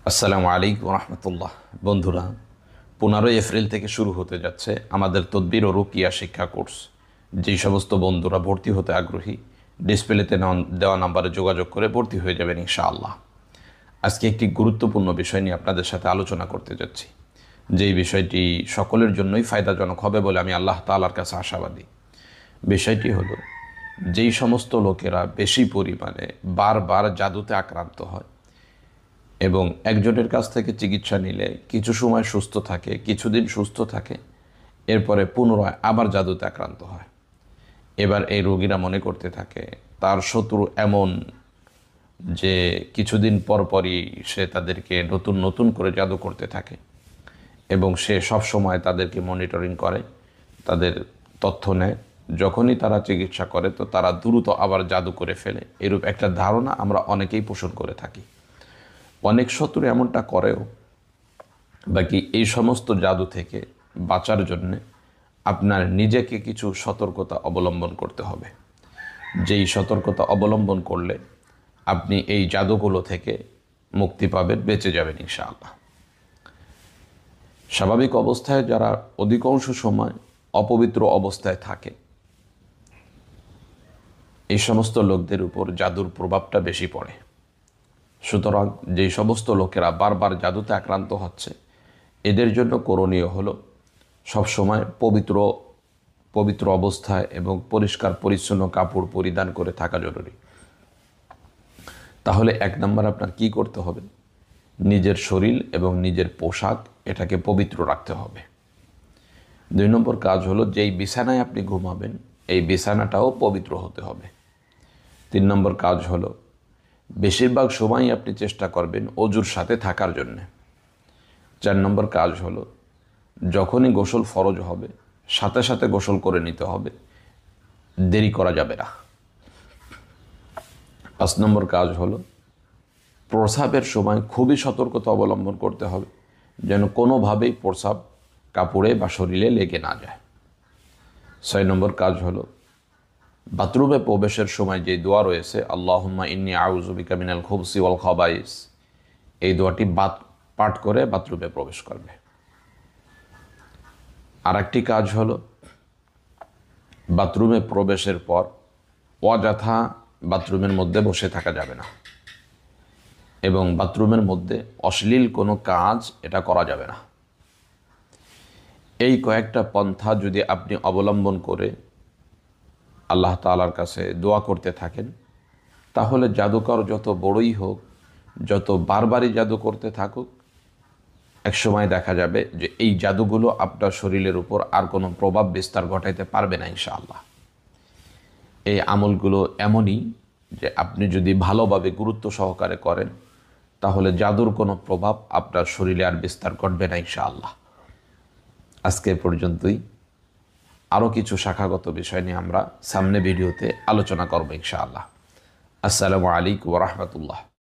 আসসালামু আলাইকুম রহমতুল্লাহ। বন্ধুরা, 15 এপ্রিল থেকে শুরু হতে যাচ্ছে আমাদের তদবির ও রুকিয়া শিক্ষা কোর্স। যেই সমস্ত বন্ধুরা ভর্তি হতে আগ্রহী, ডিসপ্লেতে দেওয়া নাম্বারে যোগাযোগ করে ভর্তি হয়ে যাবেন ইনশাআল্লাহ। আজকে একটি গুরুত্বপূর্ণ বিষয় নিয়ে আপনাদের সাথে আলোচনা করতে যাচ্ছি, যেই বিষয়টি সকলের জন্যই ফায়দাজনক হবে বলে আমি আল্লাহ তাআলার কাছে আশাবাদী। বিষয়টি হলো, যেই সমস্ত লোকেরা বেশি পরিমাণে বারবার জাদুতে আক্রান্ত হয় এবং একজনের কাছ থেকে চিকিৎসা নিলে কিছু সময় সুস্থ থাকে, কিছুদিন সুস্থ থাকে, এরপরে পুনরায় আবার জাদুতে আক্রান্ত হয়। এবার এই রোগীরা মনে করতে থাকে তার শত্রু এমন যে কিছুদিন পরপরই সে তাদেরকে নতুন নতুন করে জাদু করতে থাকে এবং সে সব সময় তাদেরকে মনিটরিং করে, তাদের তথ্য নেয়। যখনই তারা চিকিৎসা করে তো তারা দ্রুত আবার জাদু করে ফেলে। এরূপ একটা ধারণা আমরা অনেকেই পোষণ করে থাকি। অনেক শত্রু এমনটা করেও। বাকি এই সমস্ত জাদু থেকে বাঁচার জন্যে আপনার নিজেকে কিছু সতর্কতা অবলম্বন করতে হবে, যেই সতর্কতা অবলম্বন করলে আপনি এই জাদুগুলো থেকে মুক্তি পাবেন, বেঁচে যাবেন ইনশাআল্লাহ। স্বাভাবিক অবস্থায় যারা অধিকাংশ সময় অপবিত্র অবস্থায় থাকে, এই সমস্ত লোকদের উপর জাদুর প্রভাবটা বেশি পড়ে। সুতরাং যেই সমস্ত লোকেরা বারবার জাদুতে আক্রান্ত হচ্ছে, এদের জন্য করণীয় হলো সবসময় পবিত্র অবস্থায় এবং পরিষ্কার পরিচ্ছন্ন কাপড় পরিধান করে থাকা জরুরি। তাহলে 1 নম্বর আপনার কি করতে হবে? নিজের শরীর এবং নিজের পোশাক এটাকে পবিত্র রাখতে হবে। 2 নম্বর কাজ হলো, যেই বিছানায় আপনি ঘুমাবেন এই বিছানাটাও পবিত্র হতে হবে। 3 নম্বর কাজ হলো, বেশিরভাগ সময়ই আপনি চেষ্টা করবেন অজুর সাথে থাকার জন্যে। 4 নম্বর কাজ হলো, যখনই গোসল ফরজ হবে সাথে সাথে গোসল করে নিতে হবে, দেরি করা যাবে না। 5 নম্বর কাজ হলো, প্রস্রাবের সময় খুবই সতর্কতা অবলম্বন করতে হবে, যেন কোনোভাবেই প্রস্রাব কাপড়ে বা শরীরে লেগে না যায়। 6 নম্বর কাজ হলো, বাথরুমে প্রবেশের সময় যে দোয়া রয়েছে, আল্লাহুম্মা ইন্নী আউযু বিকা মিনাল খুবসি ওয়াল খাবাইস, এই দোয়াটি পাঠ করে বাথরুমে প্রবেশ করবে। আর একটি কাজ হলো, বাথরুমে প্রবেশের পর অযথা বাথরুমের মধ্যে বসে থাকা যাবে না এবং বাথরুমের মধ্যে অশ্লীল কোনো কাজ এটা করা যাবে না। এই কয়েকটা পন্থা যদি আপনি অবলম্বন করে আল্লাহ তাআলার কাছে দোয়া করতে থাকেন, তাহলে জাদুকর যত বড়ই হোক, যত বারবারই জাদু করতে থাকুক, একসময় দেখা যাবে যে এই জাদুগুলো আপনার শরীরের উপর আর কোনো প্রভাব বিস্তার ঘটাইতে পারবে না ইনশাআল্লাহ। এই আমলগুলো এমনই যে আপনি যদি ভালোভাবে গুরুত্ব সহকারে করেন, তাহলে জাদুর কোনো প্রভাব আপনার শরীরে আর বিস্তার ঘটবে না ইনশাআল্লাহ। আজকে পর্যন্তই। আরও কিছু শাখাগত বিষয় নিয়ে আমরা সামনে ভিডিওতে আলোচনা করব ইনশাআল্লাহ। আসসালামু আলাইকুম ওয়া রাহমাতুল্লাহ।